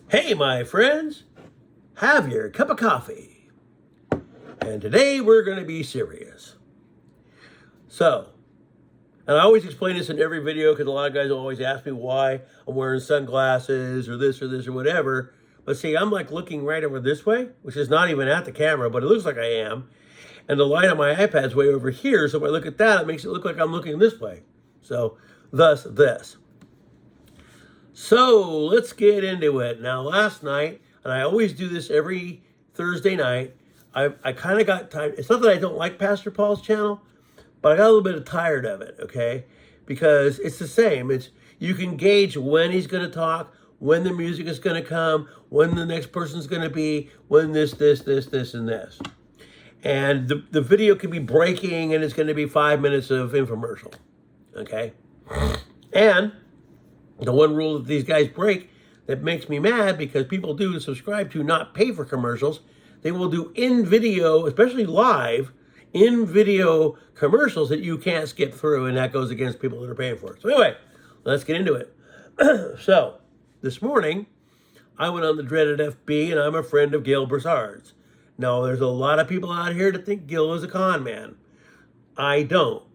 Hey, my friends, have your cup of coffee. And today we're going to be serious. So, and I always explain this in every video because a lot of guys always ask me why I'm wearing sunglasses or this or whatever. But see, I'm like looking right over this way, which is not even at the camera, but it looks like I am. And the light on my iPad's way over here. So if I look at that, it makes it look like I'm looking this way. So, thus this. So let's get into it. Now, last night, and I always do this every Thursday night, I kind of got tired. It's not that I don't like Pastor Paul's channel, but I got a little bit tired of it, okay? Because it's the same. You can gauge when he's going to talk, when the music is going to come, when the next person's going to be, when this, and this. And the video can be breaking, and it's going to be 5 minutes of infomercial, okay? And the one rule that these guys break that makes me mad, because people do subscribe to not pay for commercials, they will do in-video, especially live, in-video commercials that you can't skip through, and that goes against people that are paying for it. So anyway, let's get into it. So, this morning, I went on the dreaded FB, and I'm a friend of Gil Broussard's. Now, there's a lot of people out here that think Gil is a con man. I don't.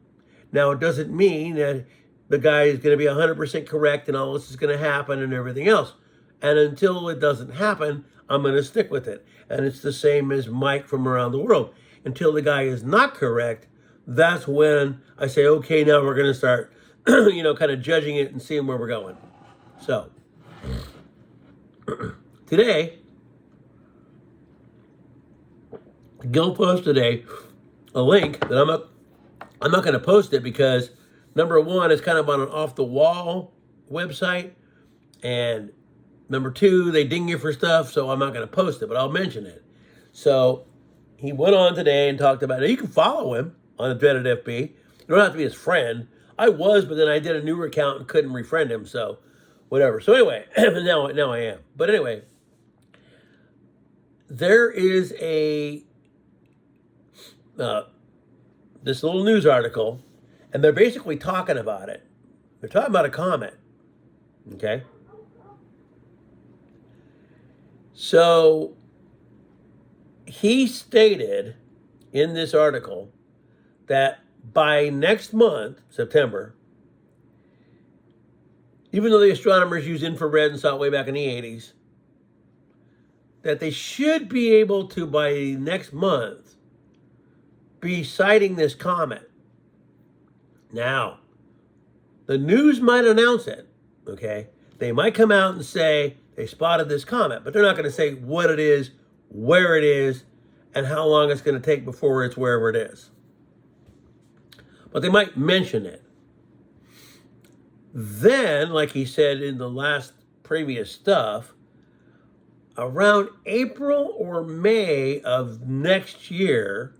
Now, it doesn't mean that the guy is going to be 100% correct and all this is going to happen and everything else. And until it doesn't happen, I'm going to stick with it. And it's the same as Mike from around the world. Until the guy is not correct, that's when I say, okay, now we're going to start, kind of judging it and seeing where we're going. So, today, Gil posted a link that I'm not going to post it because, number one, it's kind of on an off-the-wall website, and number two, they ding you for stuff, so I'm not going to post it, but I'll mention it. So he went on today and talked about it. You can follow him on the dreaded FB. You don't have to be his friend. I was, but then I did a newer account and couldn't refriend him, so whatever. So anyway, now I am. But anyway, there is this little news article, and they're basically talking about it. They're talking about a comet, okay? So he stated in this article that by next month, September, even though the astronomers use infrared and saw it way back in the 80s, that they should be able to, by next month, be sighting this comet. Now, the news might announce it, okay? They might come out and say they spotted this comet, but they're not going to say what it is, where it is, and how long it's going to take before it's wherever it is. But they might mention it. Then, like he said in the last previous stuff, around April or May of next year,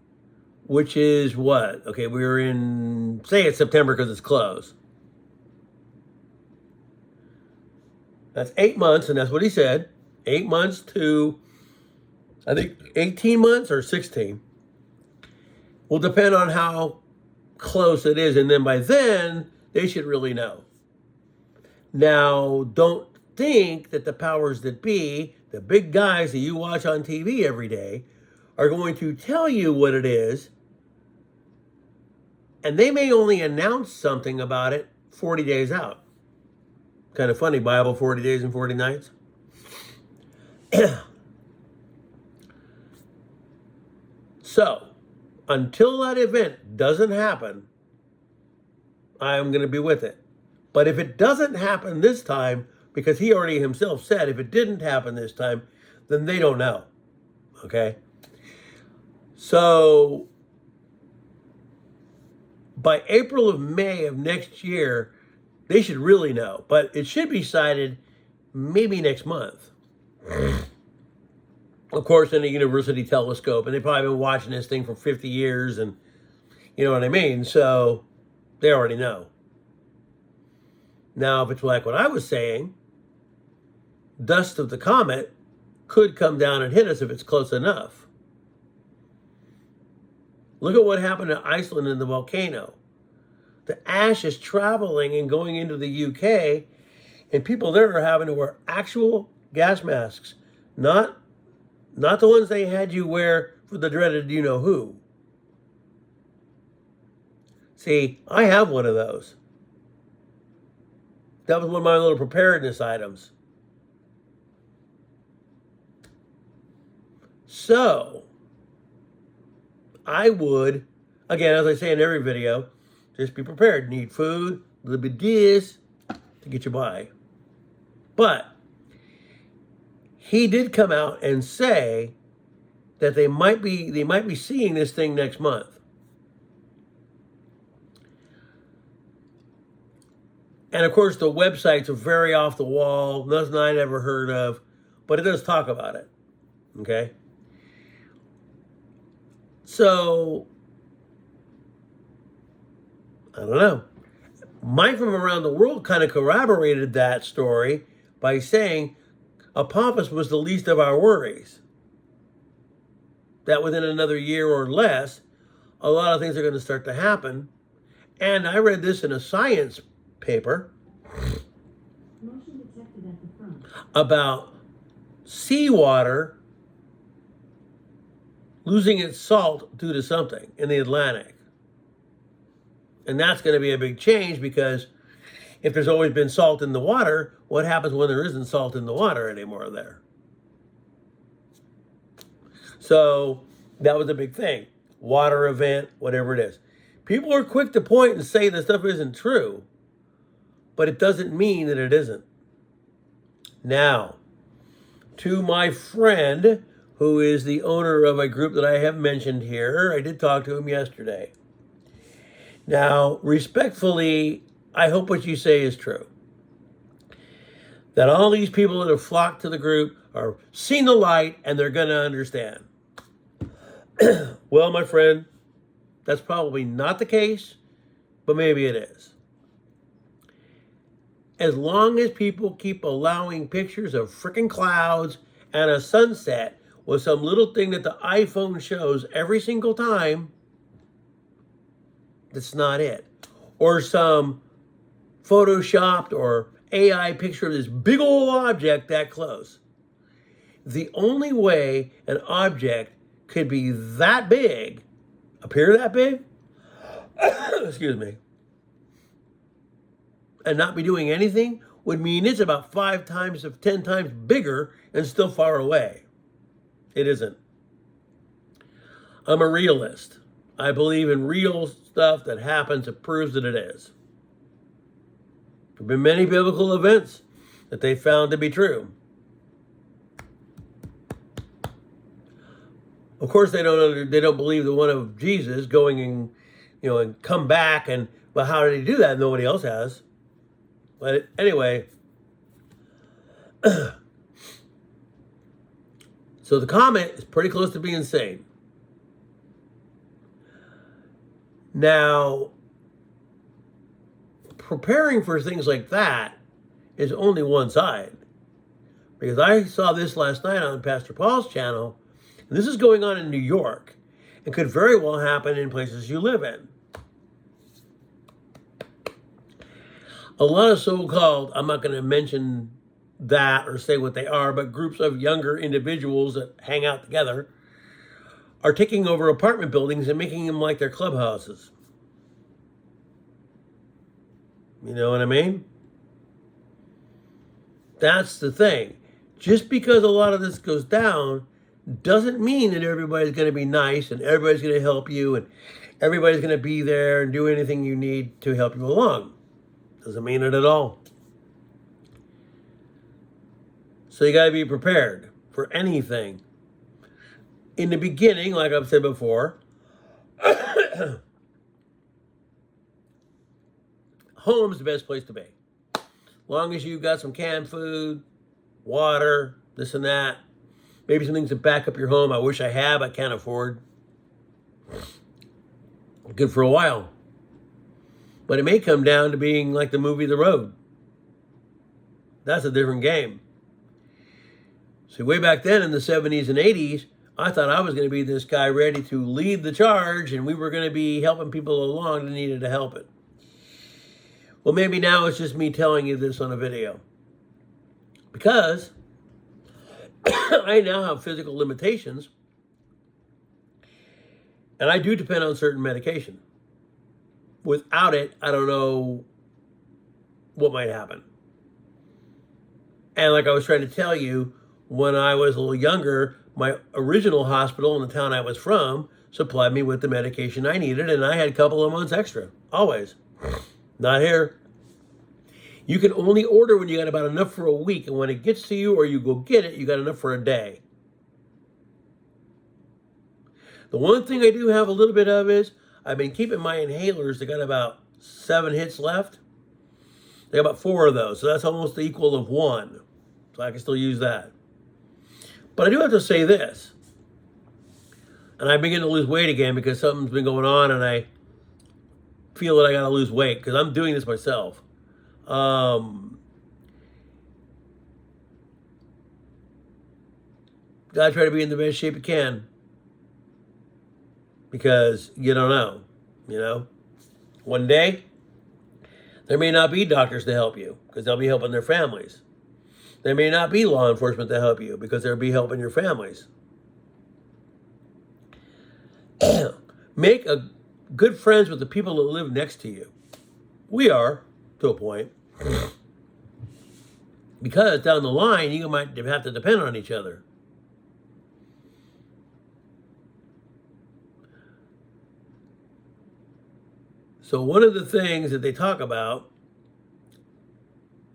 which is what? Okay, we're in, say it's September because it's close. That's 8 months, and that's what he said. 8 months to, I think, 18 months or 16. Will depend on how close it is, and then by then, they should really know. Now, don't think that the powers that be, the big guys that you watch on TV every day, are going to tell you what it is, and they may only announce something about it 40 days out. Kind of funny, Bible, 40 days and 40 nights. So, until that event doesn't happen, I'm going to be with it. But if it doesn't happen this time, because he already himself said if it didn't happen this time, then they don't know. Okay? So, by April or May of next year, they should really know. But it should be sighted maybe next month. Of course, in a university telescope. And they've probably been watching this thing for 50 years. And you know what I mean? So they already know. Now, if it's like what I was saying, dust of the comet could come down and hit us if it's close enough. Look at what happened to Iceland in the volcano. The ash is traveling and going into the UK, and people there are having to wear actual gas masks. Not the ones they had you wear for the dreaded you-know-who. See, I have one of those. That was one of my little preparedness items. So, I would, again, as I say in every video, just be prepared. Need food, a little bit of this to get you by. But he did come out and say that they might be seeing this thing next month. And of course, the websites are very off the wall, nothing I'd ever heard of, but it does talk about it. Okay? So, I don't know. Mike from around the world kind of corroborated that story by saying Apophis was the least of our worries. That within another year or less, a lot of things are going to start to happen. And I read this in a science paper about seawater losing its salt due to something in the Atlantic. And that's going to be a big change, because if there's always been salt in the water, what happens when there isn't salt in the water anymore there? So that was a big thing. Water event, whatever it is. People are quick to point and say that stuff isn't true, but it doesn't mean that it isn't. Now, to my friend who is the owner of a group that I have mentioned here, I did talk to him yesterday. Now, respectfully, I hope what you say is true. That all these people that have flocked to the group are seeing the light and they're going to understand. Well, my friend, that's probably not the case, but maybe it is. As long as people keep allowing pictures of freaking clouds and a sunset with some little thing that the iPhone shows every single time, that's not it. Or some photoshopped or AI picture of this big old object that close. The only way an object could be that big, appear that big, excuse me, and not be doing anything would mean it's about 5 times to 10 times bigger and still far away. It isn't. I'm a realist. I believe in real stuff that happens that proves that it is. There have been many biblical events that they found to be true. Of course, they don't believe the one of Jesus going and come back, and well, how did he do that? Nobody else has. But anyway, so the comet is pretty close to being sane. Now, preparing for things like that is only one side. Because I saw this last night on Pastor Paul's channel, and this is going on in New York. It could very well happen in places you live in. A lot of so-called, I'm not going to mention that or say what they are, but groups of younger individuals that hang out together are taking over apartment buildings and making them like their clubhouses. You know what I mean? That's the thing. Just because a lot of this goes down doesn't mean that everybody's going to be nice and everybody's going to help you and everybody's going to be there and do anything you need to help you along. Doesn't mean it at all. So you got to be prepared for anything. In the beginning, like I've said before, home's the best place to be. Long as you've got some canned food, water, this and that, maybe some things to back up your home. I wish I have, I can't afford. Good for a while. But it may come down to being like the movie The Road. That's a different game. See, way back then in the 70s and 80s, I thought I was going to be this guy ready to lead the charge, and we were going to be helping people along that needed to help it. Well, maybe now it's just me telling you this on a video. Because I now have physical limitations, and I do depend on certain medication. Without it, I don't know what might happen. And like I was trying to tell you, when I was a little younger, my original hospital in the town I was from supplied me with the medication I needed, and I had a couple of months extra, always. Not here. You can only order when you got about enough for a week, and when it gets to you or you go get it, you got enough for a day. The one thing I do have a little bit of is I've been keeping my inhalers. They got about 7 hits left. They got about 4 of those, so that's almost the equal of 1. So I can still use that. But I do have to say this, and I've been getting to lose weight again because something's been going on, and I feel that I got to lose weight because I'm doing this myself. Gotta try to be in the best shape you can because you don't know, you know. One day, there may not be doctors to help you because they'll be helping their families. There may not be law enforcement to help you because they'll be helping your families. Make good friends with the people that live next to you. We are, to a point. Because down the line, you might have to depend on each other. So one of the things that they talk about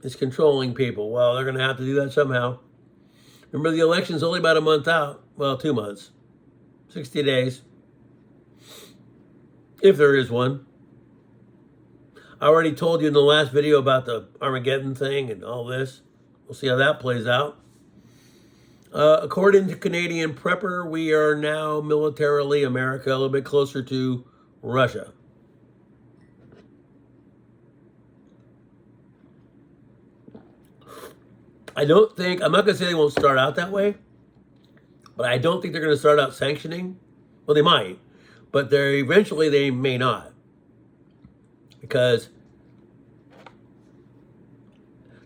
is controlling people. Well, they're going to have to do that somehow. Remember, the election's only about a month out. Well, 2 months. 60 days. If there is one. I already told you in the last video about the Armageddon thing and all this. We'll see how that plays out. According to Canadian Prepper, we are now militarily, America, a little bit closer to Russia. I'm not going to say they won't start out that way, but I don't think they're going to start out sanctioning. Well, they might, but eventually they may not. Because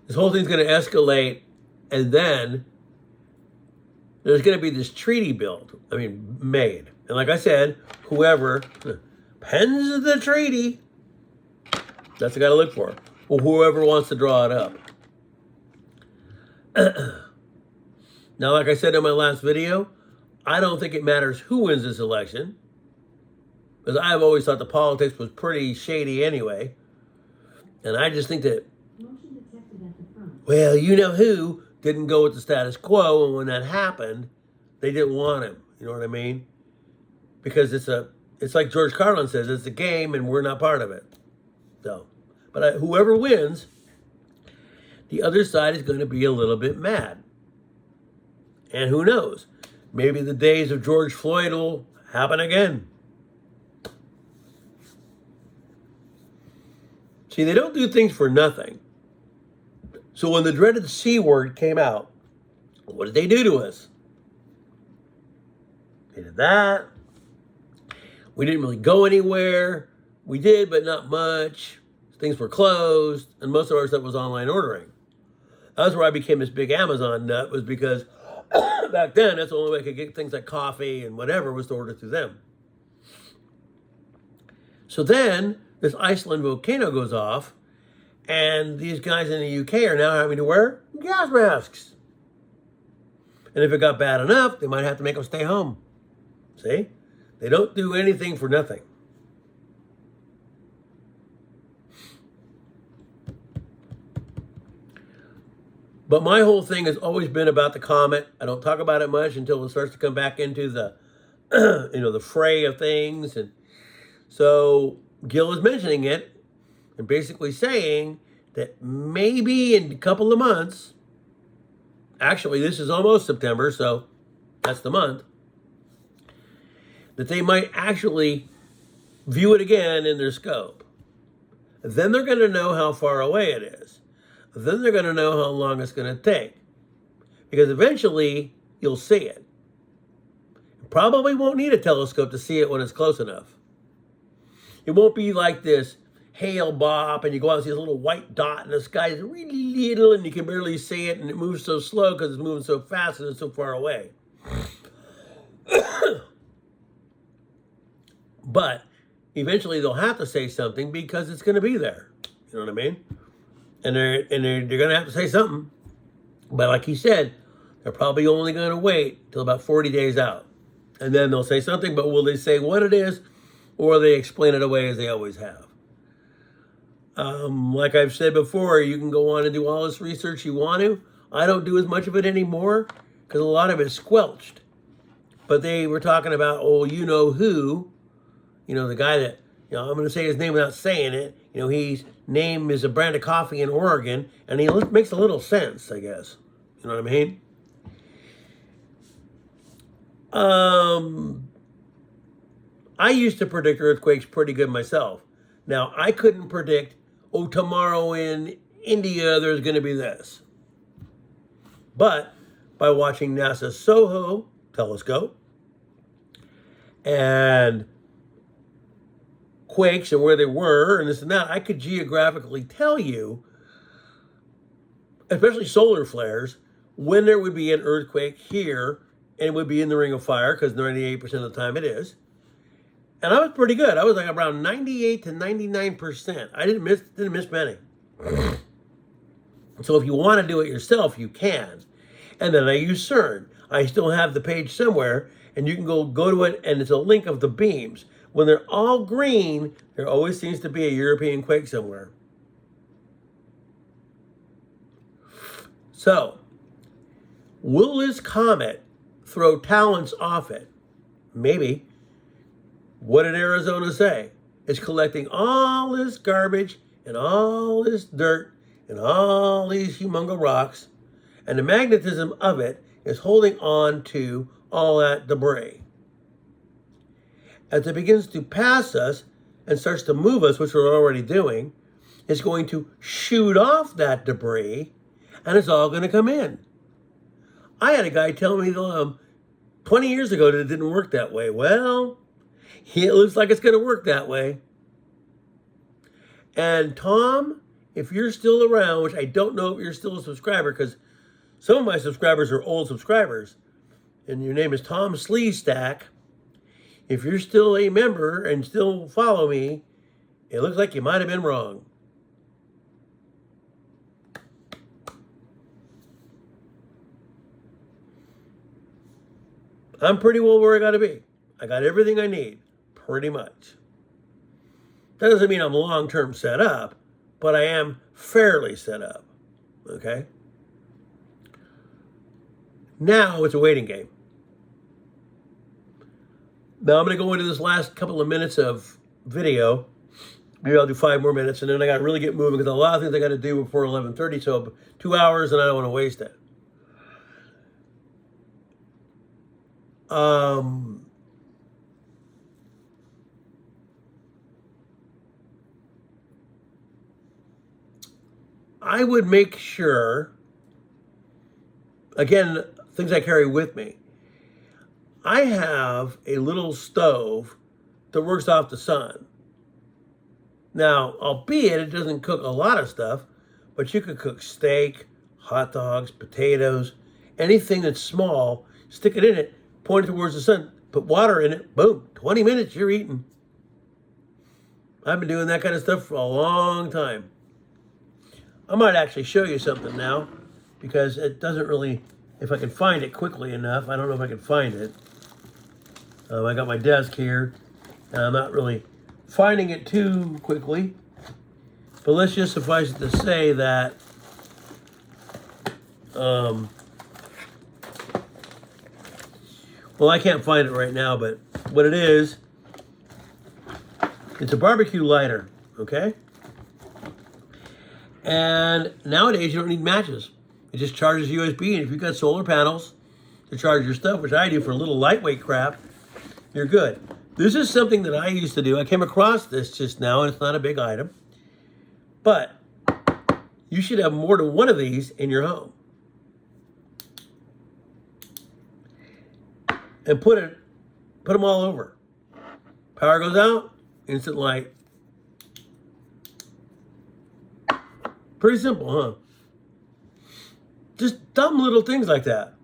this whole thing's going to escalate, and then there's going to be this treaty made. And like I said, whoever pens the treaty, that's the guy to look for. Or whoever wants to draw it up. Now, like I said in my last video, I don't think it matters who wins this election. Because I've always thought the politics was pretty shady anyway. And I just think that, well, you know who didn't go with the status quo, and when that happened, they didn't want him. You know what I mean? Because it's like George Carlin says, it's a game and we're not part of it. So, but whoever wins, the other side is going to be a little bit mad. And who knows? Maybe the days of George Floyd will happen again. See, they don't do things for nothing. So when the dreaded C word came out, what did they do to us? They did that. We didn't really go anywhere. We did, but not much. Things were closed, and most of our stuff was online ordering. That's where I became this big Amazon nut, was because back then, that's the only way I could get things like coffee and whatever was to order through them. So then, this Iceland volcano goes off, and these guys in the UK are now having to wear gas masks. And if it got bad enough, they might have to make them stay home. See? They don't do anything for nothing. But my whole thing has always been about the comet. I don't talk about it much until it starts to come back into the, the fray of things. And so Gil is mentioning it and basically saying that maybe in a couple of months, actually this is almost September, so that's the month, that they might actually view it again in their scope. Then they're going to know how far away it is. Then they're going to know how long it's going to take. Because eventually, you'll see it. You probably won't need a telescope to see it when it's close enough. It won't be like this hail bop, and you go out and see this little white dot, and the sky is really little, and you can barely see it, and it moves so slow because it's moving so fast and it's so far away. But eventually they'll have to say something because it's going to be there. You know what I mean? And they're going to have to say something. But like he said, they're probably only going to wait till about 40 days out. And then they'll say something, but will they say what it is, or will they explain it away as they always have? Like I've said before, you can go on and do all this research you want to. I don't do as much of it anymore because a lot of it's squelched. But they were talking about, oh, you know who, the guy that, I'm going to say his name without saying it. His name is a brand of coffee in Oregon, and he makes a little sense, I guess. You know what I mean? I used to predict earthquakes pretty good myself. Now, I couldn't predict, tomorrow in India there's going to be this. But by watching NASA's SOHO telescope and quakes and where they were and this and that, I could geographically tell you, especially solar flares, when there would be an earthquake here, and it would be in the Ring of Fire, because 98% of the time it is. And I was pretty good. I was like around 98 to 99%. I didn't miss many. So if you want to do it yourself, you can. And then I use CERN. I still have the page somewhere, and you can go to it, and it's a link of the beams. When they're all green, there always seems to be a European quake somewhere. So, will this comet throw talents off it? Maybe. What did Arizona say? It's collecting all this garbage and all this dirt and all these humongous rocks, and the magnetism of it is holding on to all that debris. As it begins to pass us and starts to move us, which we're already doing, it's going to shoot off that debris, and it's all going to come in. I had a guy tell me 20 years ago that it didn't work that way. Well, it looks like it's going to work that way. And Tom, if you're still around, which I don't know if you're still a subscriber, because some of my subscribers are old subscribers, and your name is Tom Sleestack. If you're still a member and still follow me, it looks like you might have been wrong. I'm pretty well where I got to be. I got everything I need, pretty much. That doesn't mean I'm long-term set up, but I am fairly set up, okay? Now it's a waiting game. Now I'm going to go into this last couple of minutes of video. Maybe I'll do 5 more minutes, and then I got to really get moving because a lot of things I got to do before 11:30, so 2 hours, and I don't want to waste it. I would make sure, again, things I carry with me. I have a little stove that works off the sun. Now, albeit it doesn't cook a lot of stuff, but you could cook steak, hot dogs, potatoes, anything that's small, stick it in it, point it towards the sun, put water in it, boom, 20 minutes, you're eating. I've been doing that kind of stuff for a long time. I might actually show you something now, because it doesn't really, if I can find it quickly enough, I don't know if I can find it. I got my desk here, and I'm not really finding it too quickly, but let's just suffice it to say that well, I can't find it right now, but what it is, it's a barbecue lighter, okay? And nowadays you don't need matches. It just charges USB, and if you've got solar panels to charge your stuff, which I do for a little lightweight crap, you're good. This is something that I used to do. I came across this just now, and it's not a big item, but you should have more than one of these in your home. And put them all over. Power goes out, instant light. Pretty simple, huh? Just dumb little things like that.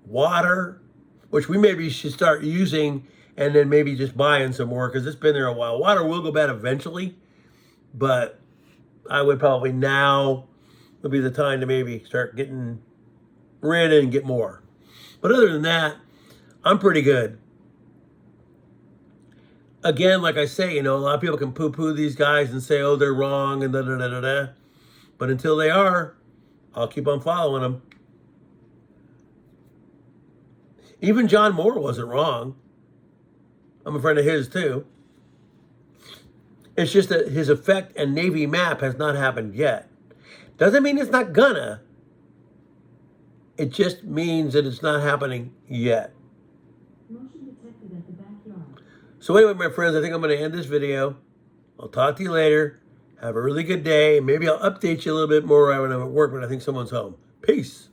Water, which we maybe should start using and then maybe just buying some more because it's been there a while. Water will go bad eventually, but I would probably now would be the time to maybe start getting rid and get more. But other than that, I'm pretty good. Again, like I say, a lot of people can poo-poo these guys and say, oh, they're wrong and da-da-da-da-da. But until they are, I'll keep on following them. Even John Moore wasn't wrong. I'm a friend of his too. It's just that his effect and Navy map has not happened yet. Doesn't mean it's not gonna. It just means that it's not happening yet. Motion detected at the backyard. So anyway, my friends, I think I'm going to end this video. I'll talk to you later. Have a really good day. Maybe I'll update you a little bit more when I'm at work when I think someone's home. Peace.